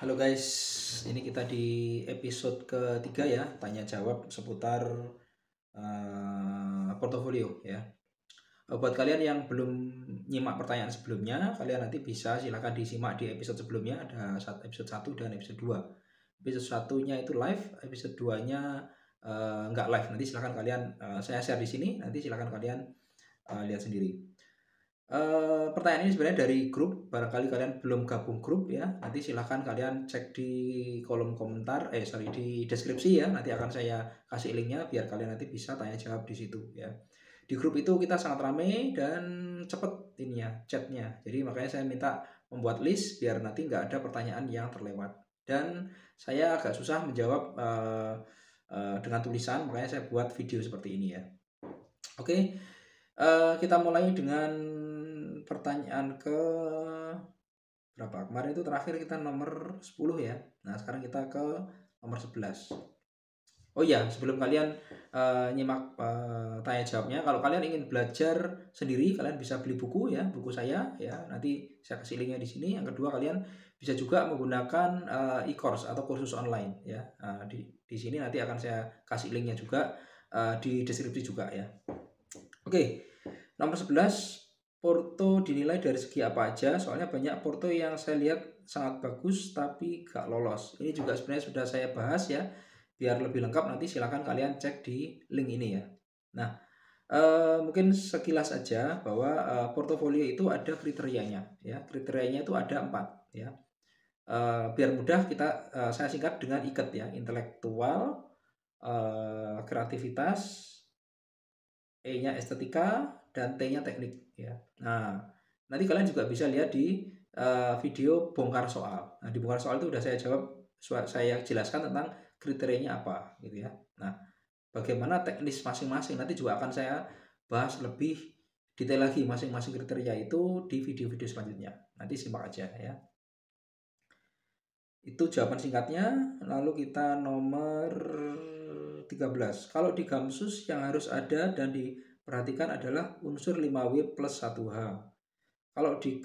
Halo guys, ini kita di episode ketiga ya, tanya jawab seputar portofolio ya. Buat kalian yang belum nyimak pertanyaan sebelumnya, kalian nanti bisa silahkan disimak di episode sebelumnya, ada episode 1 dan episode 2. Episode satunya itu live, episode 2-nya nggak live. Nanti silahkan kalian, saya share di sini, nanti silahkan kalian lihat sendiri. Pertanyaan ini sebenarnya dari grup, barangkali kalian belum gabung grup ya, nanti silahkan kalian cek di kolom komentar, di deskripsi ya, nanti akan saya kasih linknya biar kalian nanti bisa tanya jawab di situ ya. Di grup itu kita sangat ramai dan cepet ininya chatnya, jadi makanya saya minta membuat list biar nanti nggak ada pertanyaan yang terlewat. Dan saya agak susah menjawab dengan tulisan, makanya saya buat video seperti ini ya. Oke, kita mulai dengan pertanyaan ke berapa? Kemarin itu terakhir kita nomor 10 ya. Nah, sekarang kita ke nomor 11. Oh iya, sebelum kalian nyimak tanya jawabnya, kalau kalian ingin belajar sendiri, kalian bisa beli buku ya, buku saya ya. Nanti saya kasih linknya di sini. Yang kedua, kalian bisa juga menggunakan e-course atau kursus online ya. Di sini nanti akan saya kasih linknya juga di deskripsi juga ya. Oke, nomor 11, Porto dinilai dari segi apa aja? Soalnya banyak Porto yang saya lihat sangat bagus tapi gak lolos. Ini juga sebenarnya sudah saya bahas ya. Biar lebih lengkap nanti silahkan kalian cek di link ini ya. Nah, mungkin sekilas aja bahwa portofolio itu ada kriterianya ya. Kriterianya itu ada 4 ya. Biar mudah saya singkat dengan IKET ya. Intelektual, kreativitas, E-nya estetika, dan T-nya teknik ya. Nah, nanti kalian juga bisa lihat di video bongkar soal. Nah, di bongkar soal itu udah saya jawab, saya jelaskan tentang kriterianya apa gitu ya. Nah, bagaimana teknis masing-masing nanti juga akan saya bahas lebih detail lagi masing-masing kriteria itu di video-video selanjutnya. Nanti simak aja ya. Itu jawaban singkatnya. Lalu kita nomor 13. Kalau di Gamsus yang harus ada dan diperhatikan adalah unsur 5W plus 1H. Kalau di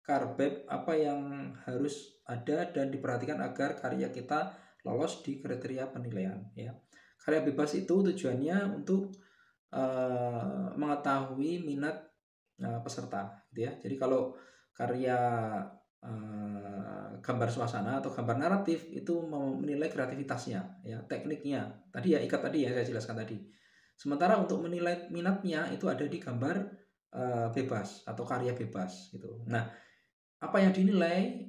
Karbeb apa yang harus ada dan diperhatikan agar karya kita lolos di kriteria penilaian ya. Karya bebas itu tujuannya untuk mengetahui minat peserta gitu ya. Jadi kalau karya gambar suasana atau gambar naratif itu menilai kreativitasnya ya, tekniknya tadi ya, ikat tadi ya saya jelaskan tadi. Sementara untuk menilai minatnya itu ada di gambar bebas atau karya bebas gitu. Nah, apa yang dinilai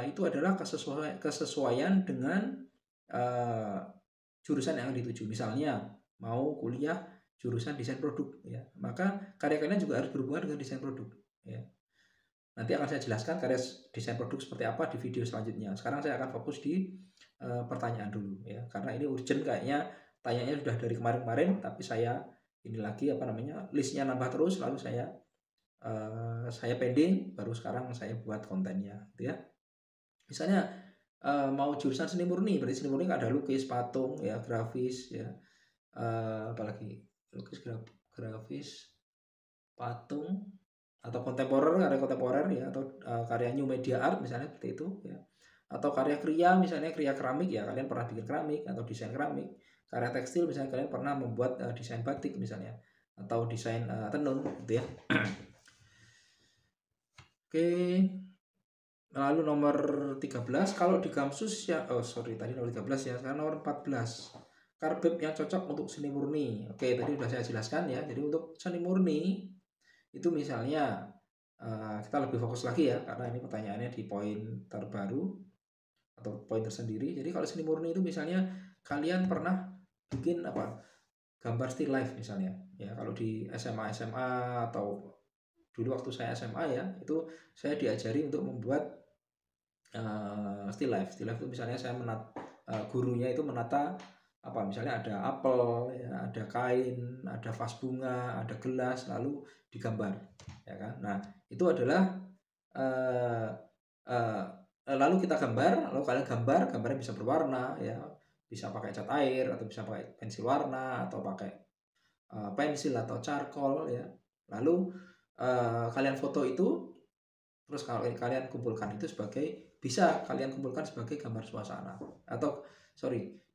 itu adalah kesesuaian dengan jurusan yang dituju. Misalnya mau kuliah jurusan desain produk ya, maka karya kalian juga harus berhubungan dengan desain produk ya. Nanti akan saya jelaskan karya desain produk seperti apa di video selanjutnya. Sekarang saya akan fokus di pertanyaan dulu ya, karena ini urgent kayaknya, tanyanya sudah dari kemarin-kemarin, tapi saya ini lagi listnya nambah terus, lalu saya pending, baru sekarang saya buat kontennya gitu ya. Misalnya mau jurusan seni murni, berarti seni murni ada lukis, patung ya, grafis ya, apalagi lukis, grafis, patung, atau karya kontemporer ya, atau karya new media art misalnya seperti itu ya, atau karya kriya misalnya kriya keramik ya, kalian pernah bikin keramik atau desain keramik. Karya tekstil misalnya kalian pernah membuat desain batik misalnya, atau desain tenun gitu ya. Oke, lalu nomor 13, kalau di Gamsus ya, tadi nomor 13 ya, sekarang nomor 14, Karbeb yang cocok untuk seni murni. Oke, tadi sudah saya jelaskan ya. Jadi untuk seni murni itu misalnya kita lebih fokus lagi ya, karena ini pertanyaannya di poin terbaru atau poin tersendiri. Jadi kalau seni murni itu misalnya kalian pernah bikin gambar still life misalnya ya. Kalau di SMA atau dulu waktu saya SMA ya, itu saya diajari untuk membuat still life. Still life itu misalnya saya gurunya itu menata misalnya ada apel ya, ada kain, ada vas bunga, ada gelas, lalu digambar ya kan. Nah, itu adalah lalu kita gambar, lalu kalian gambarnya bisa berwarna ya, bisa pakai cat air atau bisa pakai pensil warna atau pakai pensil atau charcoal ya. Lalu kalian foto itu, terus kalau kalian kumpulkan itu sebagai bisa kalian kumpulkan sebagai gambar suasana, atau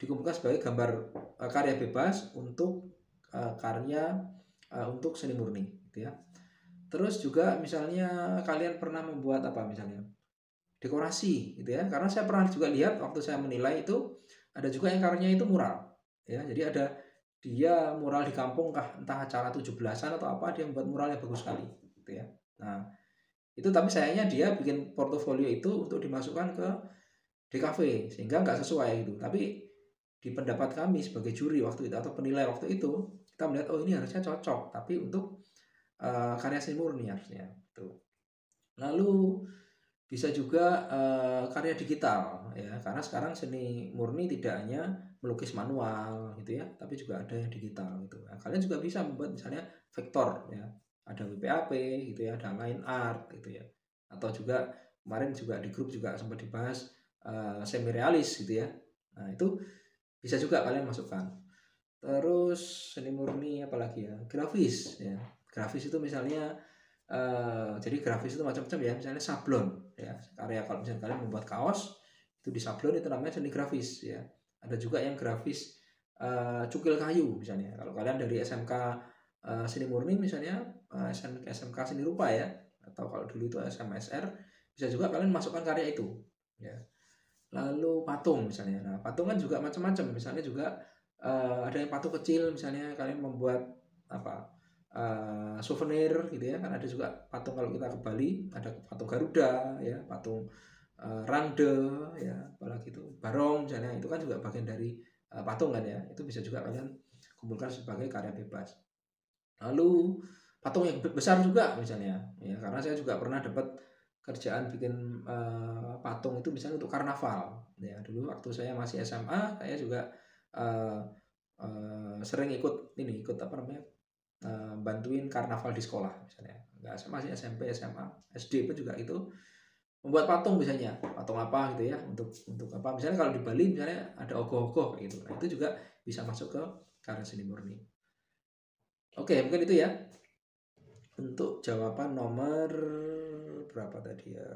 dikumpulkan sebagai gambar karya bebas untuk karya untuk seni murni gitu ya. Terus juga misalnya kalian pernah membuat apa, misalnya dekorasi gitu ya, karena saya pernah juga lihat waktu saya menilai itu ada juga yang karyanya itu mural ya. Jadi ada dia mural di kampung entah acara 17-an atau apa, dia membuat mural yang bagus sekali gitu ya. Nah itu, tapi sayangnya dia bikin portofolio itu untuk dimasukkan ke DKV sehingga nggak sesuai gitu. Tapi di pendapat kami sebagai juri waktu itu atau penilai waktu itu, kita melihat oh ini harusnya cocok tapi untuk karya seni murni harusnya gitu. Lalu bisa juga karya digital ya, karena sekarang seni murni tidak hanya melukis manual gitu ya, tapi juga ada yang digital gitu. Nah, kalian juga bisa membuat misalnya vektor ya, ada WPAP gitu ya, ada line art gitu ya, atau juga kemarin juga di grup juga sempat dibahas semi realis gitu ya. Nah itu bisa juga kalian masukkan. Terus seni murni apalagi ya, grafis ya. Grafis itu misalnya jadi grafis itu macam-macam ya, misalnya sablon ya, karya kalau misalnya kalian membuat kaos itu di sablon, itu namanya seni grafis ya. Ada juga yang grafis cukil kayu misalnya, kalau kalian dari SMK seni murni misalnya, SMK seni rupa ya, atau kalau dulu itu SMSR, bisa juga kalian masukkan karya itu ya. Lalu patung misalnya, nah patung kan juga macam-macam, misalnya juga ada yang patung kecil, misalnya kalian membuat apa souvenir gitu ya, kan ada juga patung. Kalau kita ke Bali ada patung Garuda ya, patung Rangde ya, apalagi itu Barong misalnya, itu kan juga bagian dari patung kan ya, itu bisa juga kalian kumpulkan sebagai karya bebas. Lalu patung yang besar juga misalnya ya, karena saya juga pernah dapat kerjaan bikin patung itu misalnya untuk karnaval ya. Dulu waktu saya masih SMA, saya juga sering ikut apa namanya, bantuin karnaval di sekolah misalnya. Nggak, masih SMP, SMA, SD pun juga itu membuat patung, misalnya patung apa gitu ya, untuk apa, misalnya kalau di Bali misalnya ada ogoh-ogoh gitu. Nah itu juga bisa masuk ke karya seni murni. Oke, mungkin itu ya untuk jawaban nomor berapa tadi ya.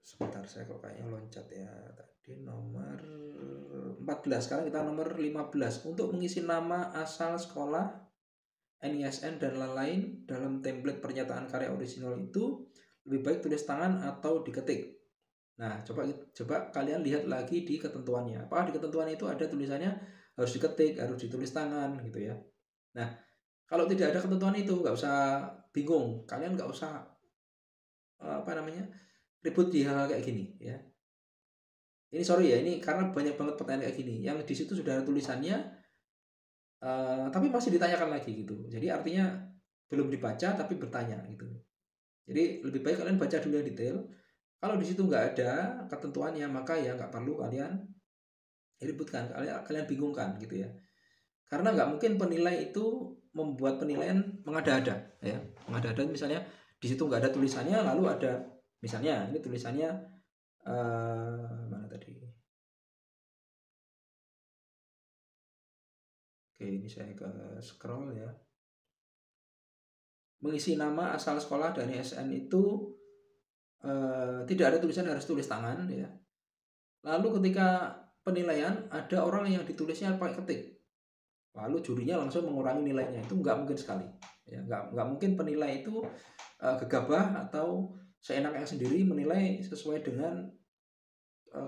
Sebentar, saya kok kayaknya loncat ya. Tadi nomor 14, sekarang kita nomor 15. Untuk mengisi nama, asal sekolah, NISN dan lain-lain dalam template pernyataan karya orisinal itu lebih baik tulis tangan atau diketik. Nah, coba kalian lihat lagi di ketentuannya. Apakah di ketentuan itu ada tulisannya harus diketik, harus ditulis tangan gitu ya. Nah, kalau tidak ada ketentuan itu, nggak usah bingung. Kalian nggak usah apa namanya, ribut di hal kayak gini ya. Ini sorry ya, ini karena banyak banget pertanyaan kayak gini yang di situ sudah ada tulisannya, tapi masih ditanyakan lagi gitu. Jadi artinya belum dibaca tapi bertanya gitu. Jadi lebih baik kalian baca dulu yang detail. Kalau di situ nggak ada ketentuannya, maka ya nggak perlu kalian ributkan, kalian bingungkan gitu ya. Karena nggak mungkin penilai itu membuat penilaian mengada-ada ya. Mengada-ada misalnya di situ nggak ada tulisannya, lalu ada misalnya ini tulisannya mana tadi? Oke, ini saya ke scroll ya. Mengisi nama, asal sekolah, dan ISN itu tidak ada tulisan harus tulis tangan ya. Lalu ketika penilaian ada orang yang ditulisnya pakai ketik, lalu jurinya langsung mengurangi nilainya, itu nggak mungkin sekali ya. Nggak mungkin penilai itu gegabah atau seenaknya sendiri menilai sesuai dengan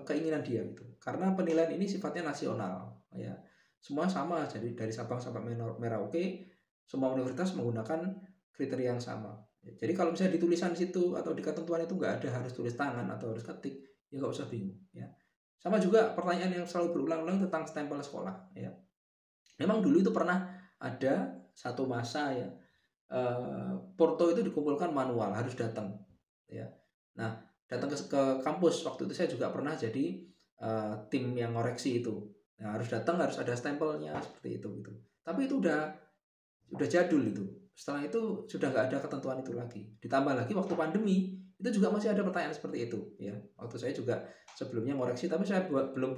keinginan dia gitu. Karena penilaian ini sifatnya nasional ya, semua sama, jadi dari Sabang sampai Merauke semua universitas menggunakan kriteria yang sama. Jadi kalau misalnya di tulisan situ atau di ketentuan itu nggak ada harus tulis tangan atau harus ketik, ya nggak usah bingung ya. Sama juga pertanyaan yang selalu berulang-ulang tentang stempel sekolah ya. Memang dulu itu pernah ada satu masa ya, porto itu dikumpulkan manual, harus datang ya. Nah, datang ke kampus waktu itu saya juga pernah jadi tim yang ngoreksi itu. Nah, harus datang, harus ada stempelnya seperti itu gitu. Tapi itu udah jadul itu. Setelah itu sudah nggak ada ketentuan itu lagi. Ditambah lagi waktu pandemi itu juga masih ada pertanyaan seperti itu ya. Waktu saya juga sebelumnya ngoreksi, tapi saya belum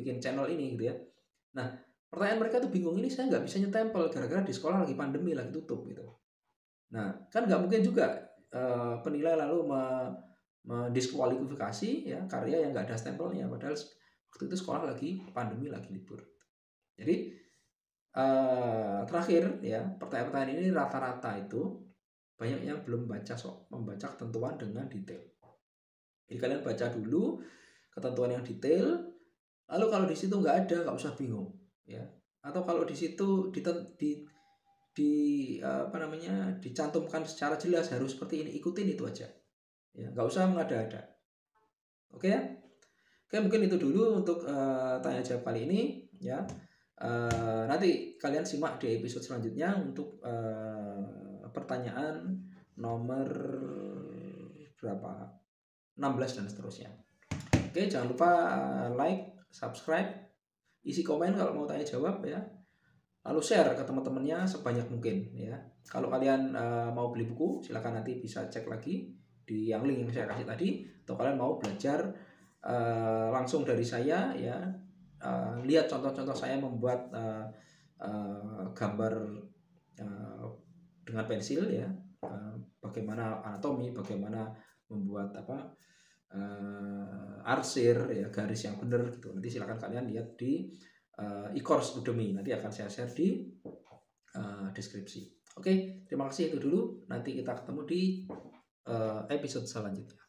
bikin channel ini gitu ya. Nah, pertanyaan mereka tuh bingung, ini saya nggak bisa nyetempel gara-gara di sekolah lagi pandemi, lagi tutup gitu. Nah, kan nggak mungkin juga penilai lalu mendiskualifikasi ya karya yang nggak ada stempelnya, padahal waktu itu sekolah lagi pandemi, lagi libur. Jadi terakhir ya, pertanyaan-pertanyaan ini rata-rata itu banyak yang belum membaca ketentuan dengan detail. Jadi kalian baca dulu ketentuan yang detail, lalu kalau di situ nggak ada, nggak usah bingung ya. Atau kalau di situ dicantumkan secara jelas harus seperti ini, ikutin itu aja ya, nggak usah mengada-ada. Oke ya, oke, mungkin itu dulu untuk tanya jawab kali ini ya. Nanti kalian simak di episode selanjutnya untuk pertanyaan nomor berapa, 16 dan seterusnya. Oke, jangan lupa like, subscribe, isi komen kalau mau tanya jawab ya. Lalu share ke teman-temannya sebanyak mungkin ya. Kalau kalian mau beli buku, silakan nanti bisa cek lagi di yang link yang saya kasih tadi. Atau kalian mau belajar langsung dari saya ya, lihat contoh-contoh saya membuat gambar dengan pensil ya, bagaimana anatomi, bagaimana membuat arsir ya, garis yang benar gitu. Nanti silakan kalian lihat di e-course Udemy, nanti akan saya share di deskripsi. Oke, terima kasih, itu dulu. Nanti kita ketemu di episode selanjutnya.